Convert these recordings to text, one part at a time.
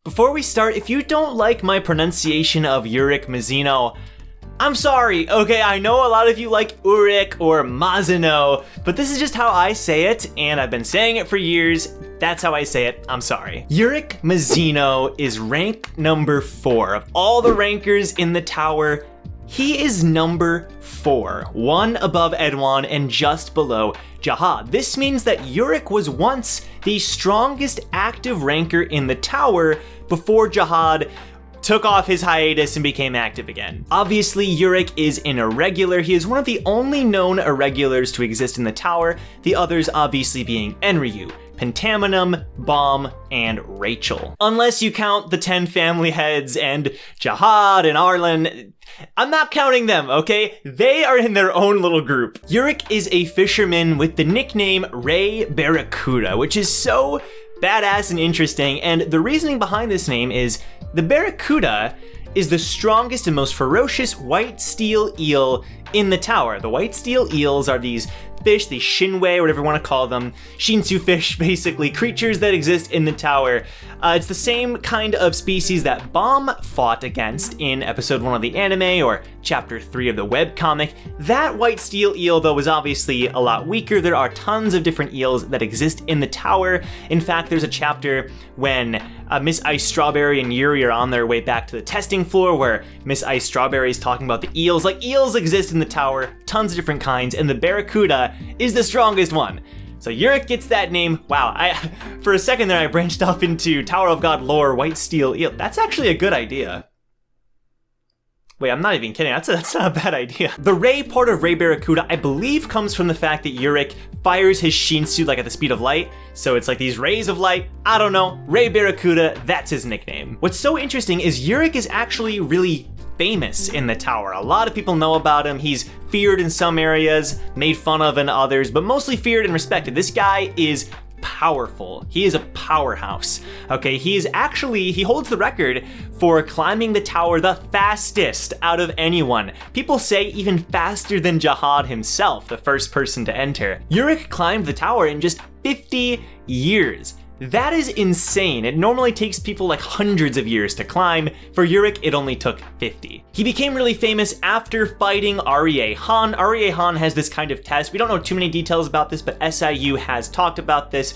Before we start, if you don't like my pronunciation of Urek Mazino, I'm sorry, okay? I know a lot of you like Urek or Mazino, but this is just how I say it, and I've been saying it for years. That's how I say it, I'm sorry. Urek Mazino is rank number 4 of all the rankers in the tower. He is number 4, one above Edwan and just below Jahad. This means that Urek was once the strongest active ranker in the tower before Jahad took off his hiatus and became active again. Obviously, Urek is an irregular. He is one of the only known irregulars to exist in the tower, the others obviously being Enryu, Pentaminum, Bomb, and Rachel. Unless you count the 10 family heads and Jahad and Arlen. I'm not counting them, okay? They are in their own little group. Urek is a fisherman with the nickname Ray Barracuda, which is so badass and interesting, and the reasoning behind this name is the Barracuda is the strongest and most ferocious white steel eel in the tower. The white steel eels are these fish, these shinwei, or whatever you want to call them, shinsu fish, basically, creatures that exist in the tower. It's the same kind of species that Bomb fought against in episode 1 of the anime, or chapter 3 of the webcomic. That white steel eel, though, is obviously a lot weaker. There are tons of different eels that exist in the tower. In fact, there's a chapter when Miss Ice Strawberry and Yuri are on their way back to the testing floor where Miss Ice Strawberry is talking about the eels. Like, eels exist in the tower, tons of different kinds, and the Barracuda is the strongest one. So Urek gets that name. Wow, for a second there I branched off into Tower of God lore, white steel eel. That's actually a good idea. Wait, I'm not even kidding, that's not a bad idea. The Ray part of Ray Barracuda, I believe, comes from the fact that Urek fires his Shinsu like at the speed of light, so it's like these rays of light. I don't know, Ray Barracuda, that's his nickname. What's so interesting is Urek is actually really famous in the tower. A lot of people know about him. He's feared in some areas, made fun of in others, but mostly feared and respected. This guy is powerful. He is a powerhouse. Okay, he holds the record for climbing the tower the fastest out of anyone. People say even faster than Jahad himself, the first person to enter. Urek climbed the tower in just 50 years. That is insane. It normally takes people like hundreds of years to climb. For Urek, it only took 50. He became really famous after fighting Arie Han. Arie Han has this kind of test. We don't know too many details about this, but SIU has talked about this.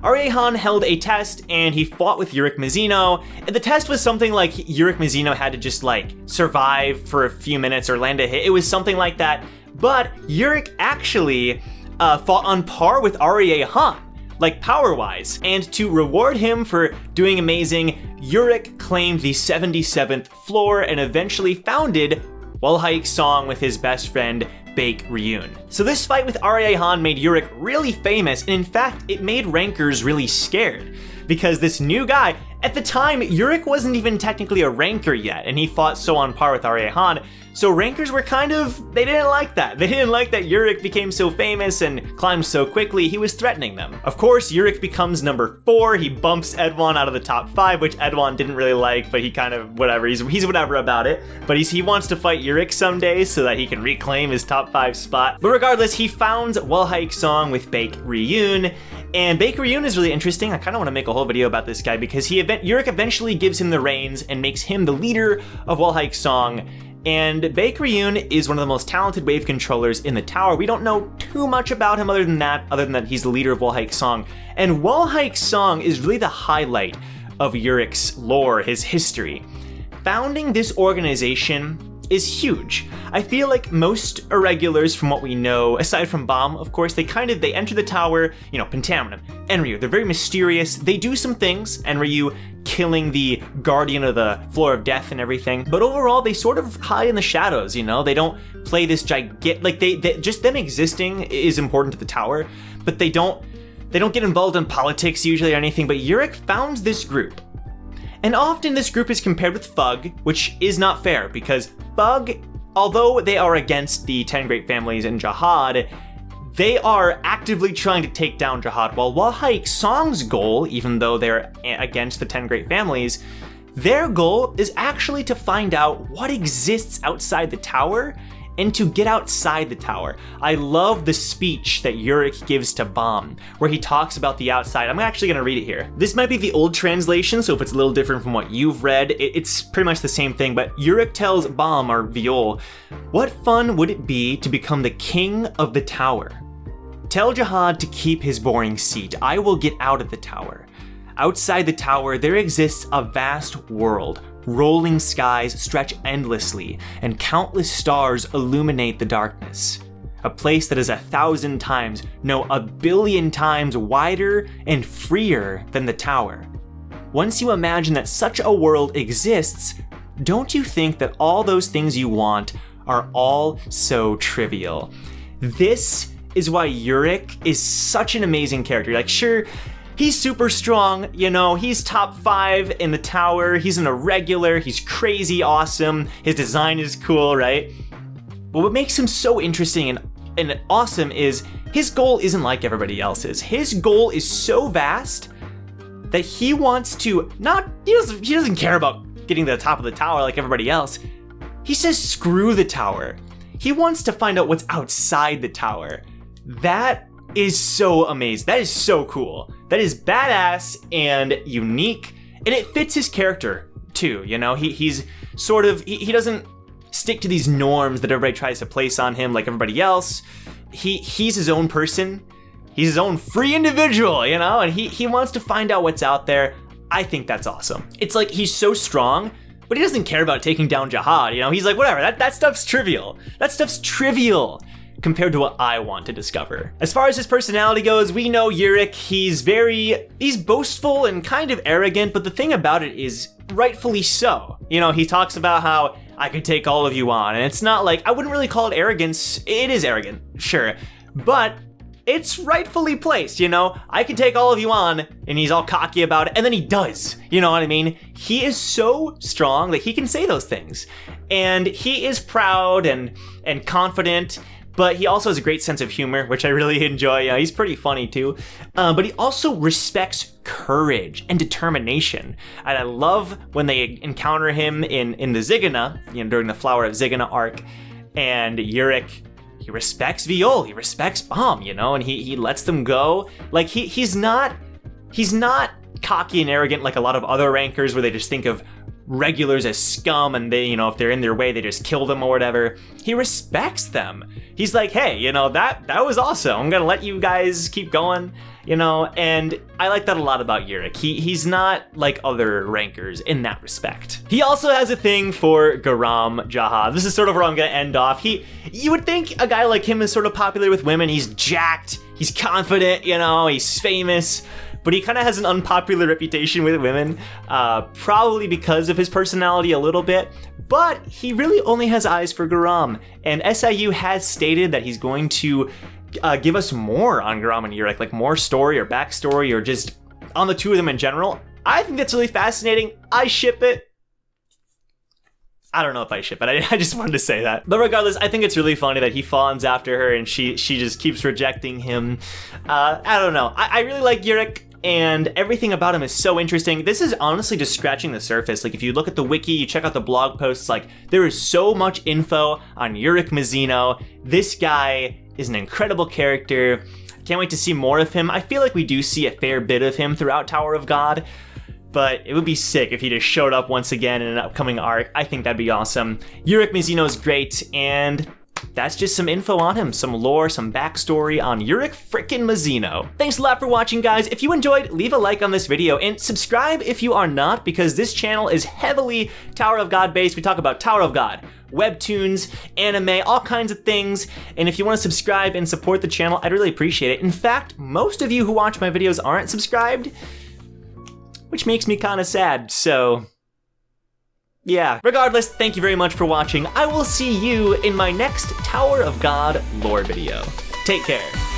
Arie Han held a test and he fought with Urek Mazino. And the test was something like Urek Mazino had to just like survive for a few minutes or land a hit. It was something like that. But Urek actually fought on par with Arie Han, like power-wise. And to reward him for doing amazing, Urek claimed the 77th floor and eventually founded Hikesong with his best friend, Baek Ryun. So this fight with Arie Han made Urek really famous, and in fact, it made rankers really scared. Because this new guy, at the time, Urek wasn't even technically a ranker yet, and he fought so on par with Arie Han, so rankers were they didn't like that. They didn't like that Urek became so famous and climbed so quickly. He was threatening them. Of course, Urek becomes number 4. He bumps Edwan out of the top 5, which Edwan didn't really like, but he kind of, whatever, he's whatever about it. But he wants to fight Urek someday so that he can reclaim his top 5 spot. But regardless, he founds Hikesong with Baek Ryun, and Baek Ryun is really interesting. I kind of want to make a whole video about this guy because Urek eventually gives him the reins and makes him the leader of Hikesong. And Baek Ryun is one of the most talented wave controllers in the tower. We don't know too much about him other than that he's the leader of Hikesong. And Hikesong is really the highlight of Urek's lore, his history. Founding this organization is huge. I feel like most irregulars, from what we know, aside from Bomb, of course, they enter the tower, Pentaminum, Enryu, they're very mysterious. They do some things, Enryu killing the guardian of the floor of death and everything, but overall they sort of hide in the shadows, they don't play this just them existing is important to the tower, but they don't get involved in politics usually or anything. But Urek founds this group. And often this group is compared with Fug, which is not fair because Fug, although they are against the 10 Great Families and Jahad, they are actively trying to take down Jahad, while Hikesong's goal, even though they're against the 10 Great Families, their goal is actually to find out what exists outside the tower and to get outside the tower. I love the speech that Urek gives to Bam, where he talks about the outside. I'm actually gonna read it here. This might be the old translation, so if it's a little different from what you've read, it's pretty much the same thing, but Urek tells Bam, or Viol, "What fun would it be to become the king of the tower? Tell Jihad to keep his boring seat. I will get out of the tower. Outside the tower, there exists a vast world. Rolling skies stretch endlessly, and countless stars illuminate the darkness. A place that is 1,000 times, no, 1,000,000,000 times wider and freer than the tower. Once you imagine that such a world exists, don't you think that all those things you want are all so trivial?" This is why Urek is such an amazing character. Like, sure, he's super strong, you know, he's top 5 in the tower, he's an Irregular, he's crazy awesome, his design is cool, right? But what makes him so interesting and awesome is his goal isn't like everybody else's. His goal is so vast that he wants to he doesn't care about getting to the top of the tower like everybody else. He says screw the tower. He wants to find out what's outside the tower. That is so amazing. That is so cool. That is badass and unique, and it fits his character too, you know? He's sort of, he doesn't stick to these norms that everybody tries to place on him like everybody else. He's his own person. He's his own free individual, you know? And he wants to find out what's out there. I think that's awesome. It's like he's so strong, but he doesn't care about taking down Jihad, you know? He's like, whatever, that stuff's trivial. That stuff's trivial compared to what I want to discover. As far as his personality goes, we know Urek, he's boastful and kind of arrogant, but the thing about it is rightfully so. You know, he talks about how I could take all of you on, and it's not like, I wouldn't really call it arrogance. It is arrogant, sure, but it's rightfully placed, you know? I can take all of you on, and he's all cocky about it, and then he does, you know what I mean? He is so strong that he can say those things, and he is proud and confident, but he also has a great sense of humor, which I really enjoy. He's pretty funny too. But he also respects courage and determination. And I love when they encounter him in the Zigana, you know, during the Flower of Zigana arc. And Urek, he respects Viol, he respects Bam, you know, and he lets them go. Like he's not cocky and arrogant like a lot of other rankers where they just think of regulars as scum and they, you know, if they're in their way, they just kill them or whatever. He respects them. He's like, hey, you know, that was awesome. I'm gonna let you guys keep going, you know, and I like that a lot about Urek. He's not like other rankers in that respect. He also has a thing for Garam Jihad. This is sort of where I'm gonna end off. You would think a guy like him is sort of popular with women. He's jacked, he's confident, you know, he's famous, but he kind of has an unpopular reputation with women, probably because of his personality a little bit, but he really only has eyes for Garam, and SIU has stated that he's going to give us more on Garam and Urek, like more story or backstory or just on the two of them in general. I think that's really fascinating. I ship it. I don't know if I ship it, I just wanted to say that. But regardless, I think it's really funny that he fawns after her and she just keeps rejecting him. I don't know. I really like Urek, and everything about him is so interesting. This is honestly just scratching the surface. Like, if you look at the wiki, you check out the blog posts, like, there is so much info on Urek Mazino. This guy is an incredible character. Can't wait to see more of him. I feel like we do see a fair bit of him throughout Tower of God, but it would be sick if he just showed up once again in an upcoming arc. I think that'd be awesome. Urek Mazino is great, and that's just some info on him, some lore, some backstory on Urek frickin' Mazino. Thanks a lot for watching, guys. If you enjoyed, leave a like on this video and subscribe if you are not, because this channel is heavily Tower of God based. We talk about Tower of God, webtoons, anime, all kinds of things. And if you want to subscribe and support the channel, I'd really appreciate it. In fact, most of you who watch my videos aren't subscribed, which makes me kind of sad, so yeah. Regardless, thank you very much for watching. I will see you in my next Tower of God lore video. Take care.